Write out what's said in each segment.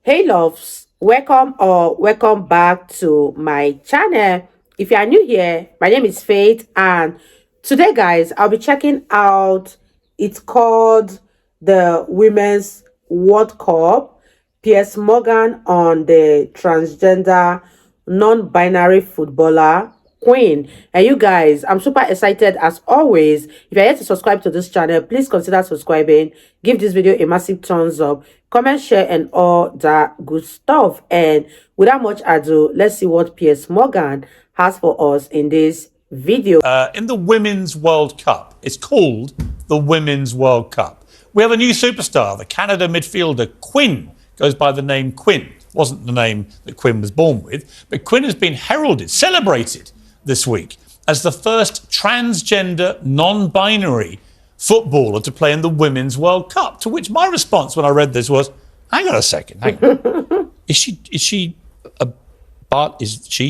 Hey loves, welcome back to my channel. If you are new here, my name is Faith, and today guys, I'll be checking out, it's called the Women's World Cup. Piers Morgan on the transgender non-binary footballer Quinn. And you guys, I'm super excited as always. If you're yet to subscribe to this channel, please consider subscribing. Give this video a massive thumbs up, comment, share, and all that good stuff. And without much ado, let's see what Piers Morgan has for us in this video. In the Women's World Cup, it's called the Women's World Cup. We have a new superstar, the Canada midfielder Quinn, goes by the name Quinn. Wasn't the name that Quinn was born with, but Quinn has been heralded, celebrated this week as the first transgender, non-binary footballer to play in the Women's World Cup. To which my response when I read this was, hang on a second, hang on. Is she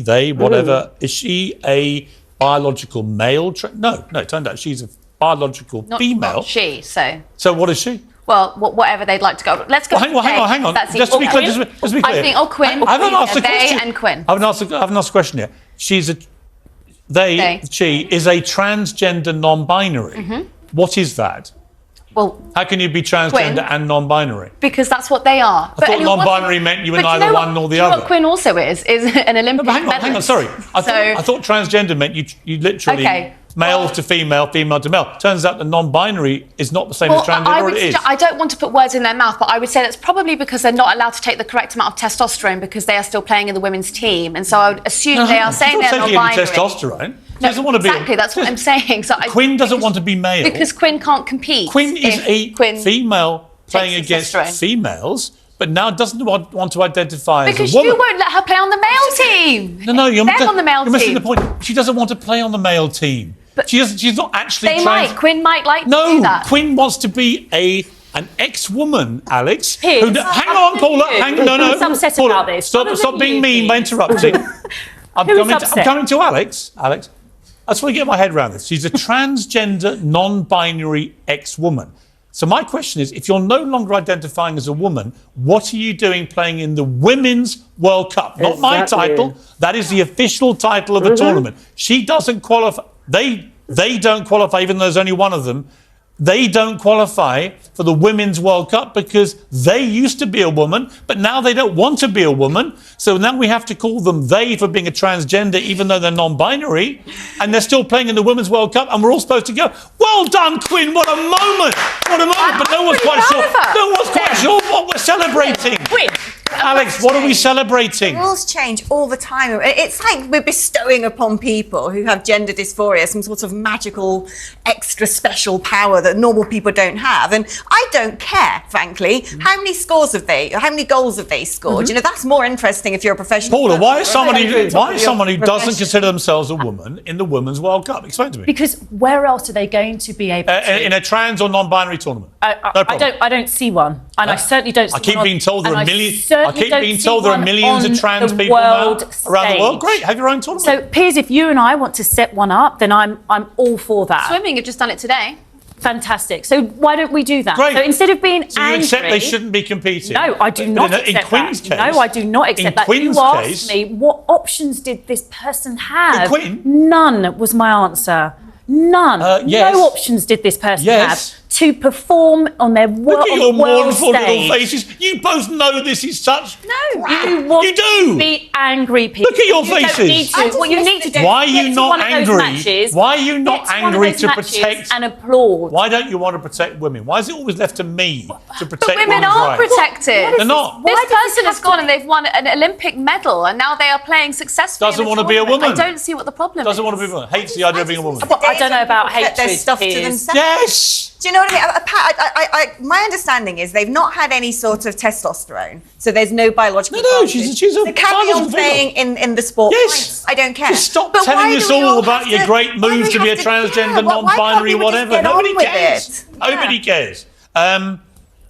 they, whatever, is she a biological male? No, it turned out she's a biological female. Not she, so. So what is she? Well, whatever they'd like to go. Let's go. Well, hang on. Just to be clear. I think, Quinn. I haven't asked a question. And Quinn. I haven't asked a question yet. She is a transgender non-binary. What is that? Well, how can you be transgender Quinn, and non-binary? Because that's what they are. I thought non-binary meant you were neither one nor the other. other. What Quinn also is an Olympic medalist. Hang on, sorry. I thought transgender meant you literally male to female, female to male. Turns out the non-binary is not the same as transgender, or it is. I don't want to put words in their mouth, but I would say that's probably because they're not allowed to take the correct amount of testosterone because they are still playing in the women's team. And so I would assume they are saying they're non-binary. Testosterone. No, doesn't want to exactly, that's what I'm saying. So Quinn doesn't want to be male. Because Quinn can't compete. Quinn is a female playing against females, but now doesn't want to identify as a woman. Because you won't let her play on the male team. No, you're on the male team. You're missing the point. She doesn't want to play on the male team. But she's not actually Quinn might like to do that. No, Quinn wants to be an ex-woman, Alex. Piers, hang on, Paula. I'm upset about this. Stop being mean by interrupting. I'm coming to Alex. Alex, I just want to get my head around this. She's a transgender, non-binary ex-woman. So my question is, if you're no longer identifying as a woman, what are you doing playing in the Women's World Cup? Not my title. That is the official title of the tournament. She doesn't qualify. They don't qualify, even though there's only one of them. They don't qualify for the Women's World Cup because they used to be a woman, but now they don't want to be a woman. So now we have to call them they for being a transgender, even though they're non-binary. And they're still playing in the Women's World Cup, and we're all supposed to go, well done, Quinn, what a moment. What a moment. But no one's quite sure what we're celebrating. Alex, what are we celebrating? Rules change all the time. It's like we're bestowing upon people who have gender dysphoria some sort of magical, extra special power that normal people don't have. And I don't care, frankly, how many goals have they scored? You know, that's more interesting if you're a professional. Paula, why is someone who doesn't consider themselves a woman in the Women's World Cup? Explain to me. Because where else are they going to be able to? In a trans or non-binary tournament? I don't see one. And I certainly don't see one. I keep being told there are millions of trans people around the world. Great, have your own tournament. So, Piers, if you and I want to set one up, then I'm all for that. Swimming, you've just done it today. Fantastic. So why don't we do that? Great. So instead of being angry... you accept they shouldn't be competing? No, I do not accept that. In Quinn's case... No, I do not accept that. You asked me, what options did this person have? None was my answer. None. Yes. No options did this person have to perform on their world stage. Look at your mournful little faces. You both know this is such... No, you want to be angry people. Look at your faces. What you need to do... Why are you not angry? Why are you not angry to protect... and applaud. Why don't you want to protect women? Why is it always left to me to protect women's rights? But women are protected. They're not. This person has gone and they've won an Olympic medal and now they are playing successfully. Doesn't want to be a woman. I don't see what the problem is. Doesn't want to be a woman. Hates the idea of being a woman. I don't know about hatred. Their stuff to themselves. Yes. Do you know what I mean? My understanding is they've not had any sort of testosterone, so there's no biological. No, she's a so carry on playing in the sport. Yes, I don't care. Just stop telling us all about your great moves to be a transgender, non-binary, whatever. Nobody cares. Nobody cares. Tell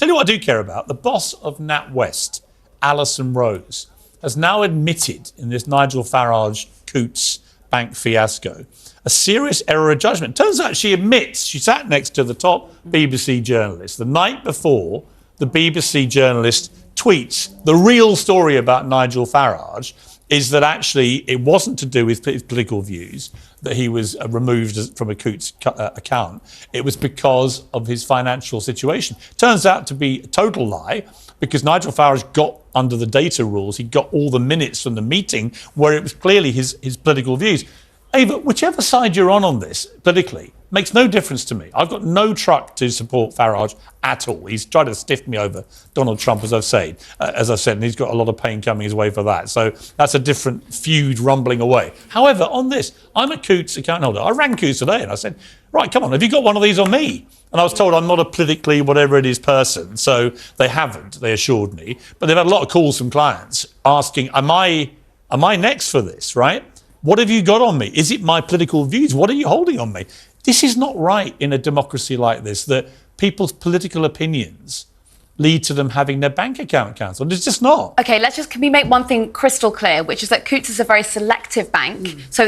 you what I do care about. The boss of NatWest, Alison Rose, has now admitted in this Nigel Farage Coots bank fiasco a serious error of judgment. Turns out she admits she sat next to the top BBC journalist the night before the BBC journalist tweets. The real story about Nigel Farage is that actually it wasn't to do with his political views that he was removed from a Coutts account. It was because of his financial situation. Turns out to be a total lie, because Nigel Farage got under the data rules. He got all the minutes from the meeting where it was clearly his political views. Ava, whichever side you're on this politically, makes no difference to me. I've got no truck to support Farage at all. He's tried to stiff me over Donald Trump, as I've said, and he's got a lot of pain coming his way for that. So that's a different feud rumbling away. However, on this, I'm a Coutts account holder. I rang Coutts today and I said, right, come on, have you got one of these on me? And I was told I'm not a politically whatever it is person, so they haven't, they assured me. But they've had a lot of calls from clients asking, am I next for this, right? What have you got on me? Is it my political views? What are you holding on me? This is not right in a democracy like this, that people's political opinions lead to them having their bank account cancelled. It's just not. OK, can we make one thing crystal clear, which is that Coutts is a very selective bank. So,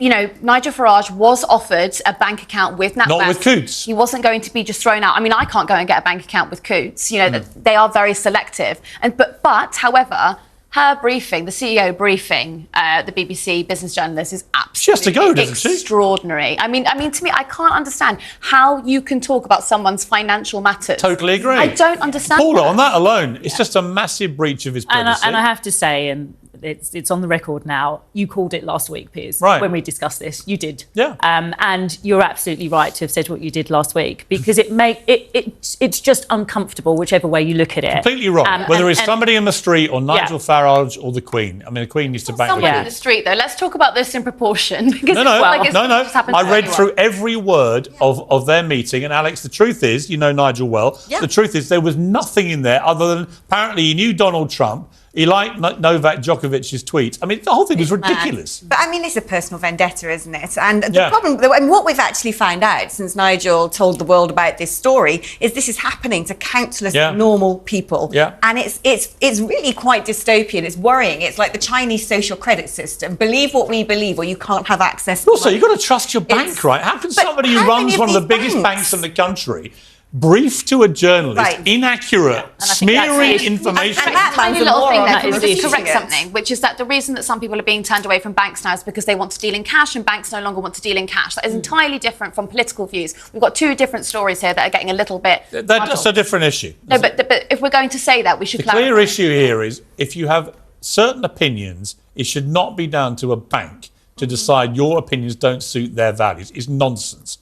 Nigel Farage was offered a bank account with NatWest. Not with Coutts. He wasn't going to be just thrown out. I mean, I can't go and get a bank account with Coutts. They are very selective. But however, her briefing, the CEO briefing, the BBC business journalist, is absolutely she has to go, doesn't she? Extraordinary. I mean, to me, I can't understand how you can talk about someone's financial matters. Totally agree. I don't understand. Paula, on that alone, it's just a massive breach of his privacy. And I have to say, and it's on the record now, you called it last week, Piers, right, when we discussed this. You did. Yeah. And you're absolutely right to have said what you did last week, because it's just uncomfortable whichever way you look at it. Completely wrong. Whether it's somebody in the street or Nigel Farage or the Queen. I mean, the Queen used to bank with someone in the street, though. Let's talk about this in proportion. Because No. I read through every word of their meeting, and Alex, the truth is, you know Nigel well, the truth is there was nothing in there other than apparently he knew Donald Trump. He liked Novak Djokovic's tweets. I mean, the whole thing was ridiculous. But I mean, it's a personal vendetta, isn't it? And the problem, and what we've actually found out since Nigel told the world about this story, is this is happening to countless normal people. Yeah. And it's really quite dystopian. It's worrying. It's like the Chinese social credit system. Believe what we believe, or you can't have access to Also, money. you've got to trust your bank, right? How can somebody who runs one of the biggest banks in the country brief to a journalist inaccurate, smearing information? And that tiny little thing there, can we just correct something, which is that the reason that some people are being turned away from banks now is because they want to deal in cash, and banks no longer want to deal in cash. That is entirely different from political views. We've got two different stories here that are getting a little bit... That's a different issue. No, but if we're going to say that, we should clarify. The clear issue here is if you have certain opinions, it should not be down to a bank to decide your opinions don't suit their values. It's nonsense.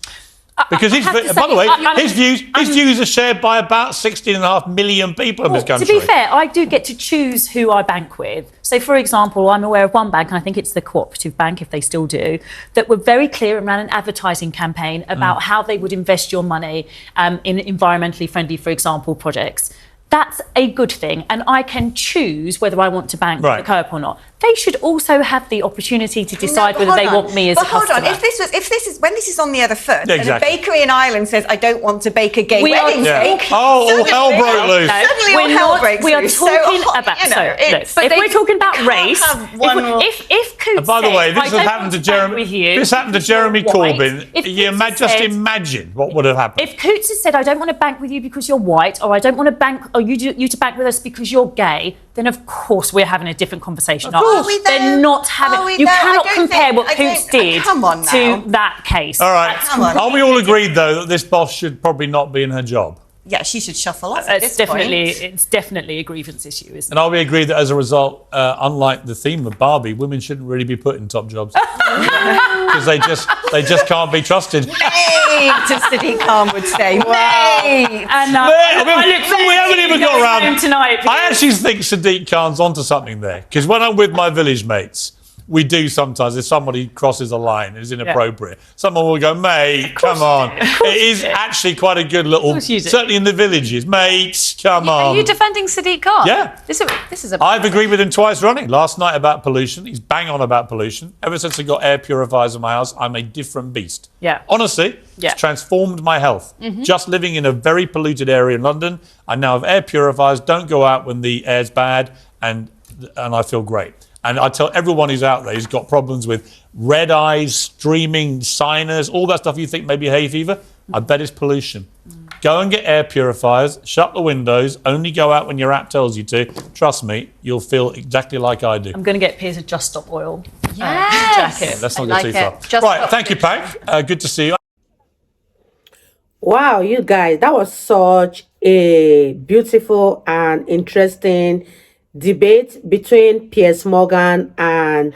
Because by the way, his views are shared by about 16.5 million people in this country. To be fair, I do get to choose who I bank with. So, for example, I'm aware of one bank, and I think it's the Cooperative Bank, if they still do, that were very clear and ran an advertising campaign about how they would invest your money in environmentally friendly, for example, projects. That's a good thing, and I can choose whether I want to bank with the Co-op or not. They should also have the opportunity to decide whether they want me as a customer. Hold on, when this is on the other foot, and a bakery in Ireland says, I don't want to bake a gay wedding cake. All hell broke loose. Suddenly all hell breaks loose. We are talking about, if we're talking about race, if Coutts by the way, this said, has happened to Jeremy. This happened to Jeremy Corbyn. Just imagine what would have happened. If Coutts has said, I don't want to bank with you because you're white, or I don't want to bank, or you to bank with us because you're gay, then of course we're having a different conversation. They're not having. You cannot compare what Coutts did to that case. All right. Are we all agreed though that this boss should probably not be in her job? Yeah, she should shuffle off. It's definitely a grievance issue, isn't it? And are we agreed that as a result, unlike the theme of Barbie, women shouldn't really be put in top jobs because they just can't be trusted? Mate, as Sadiq Khan would say, mate. And we haven't even got around tonight. I actually think Sadiq Khan's onto something there, because when I'm with my village mates, we do sometimes, if somebody crosses a line, is inappropriate, someone will go, mate, come on. It is actually quite a good little, certainly in the villages, mates, come on. Are you defending Sadiq Khan? Yeah. This is I've agreed with him twice running. Last night about pollution. He's bang on about pollution. Ever since I got air purifiers in my house, I'm a different beast. Yeah. Honestly, it's transformed my health. Just living in a very polluted area in London, I now have air purifiers, don't go out when the air's bad, and I feel great. And I tell everyone who's out there who's got problems with red eyes, streaming, sinus, all that stuff you think may be hay fever, I bet it's pollution. Go and get air purifiers, shut the windows, only go out when your app tells you to. Trust me, you'll feel exactly like I do. I'm going to get Piers a Just Stop Oil Yes. jacket. Let's not I go like too it. far. Just Right, stop. thank you, Pac. Good to see you. Wow, you guys, that was such a beautiful and interesting debate between Piers Morgan and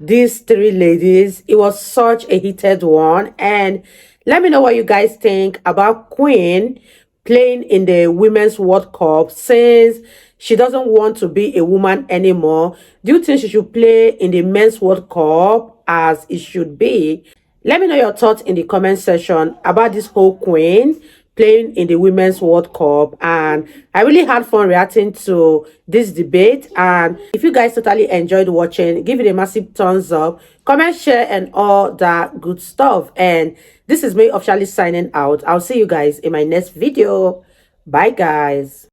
these three ladies. It was such a heated one. And let me know what you guys think about Quinn playing in the Women's World Cup, since she doesn't want to be a woman anymore. Do you think she should play in the Men's World Cup as it should be? Let me know your thoughts in the comment section about this whole Queen playing in the Women's World Cup. And I really had fun reacting to this debate. And if you guys totally enjoyed watching, give it a massive thumbs up, comment, share, and all that good stuff. And this is me officially signing out. I'll see you guys in my next video. Bye, guys.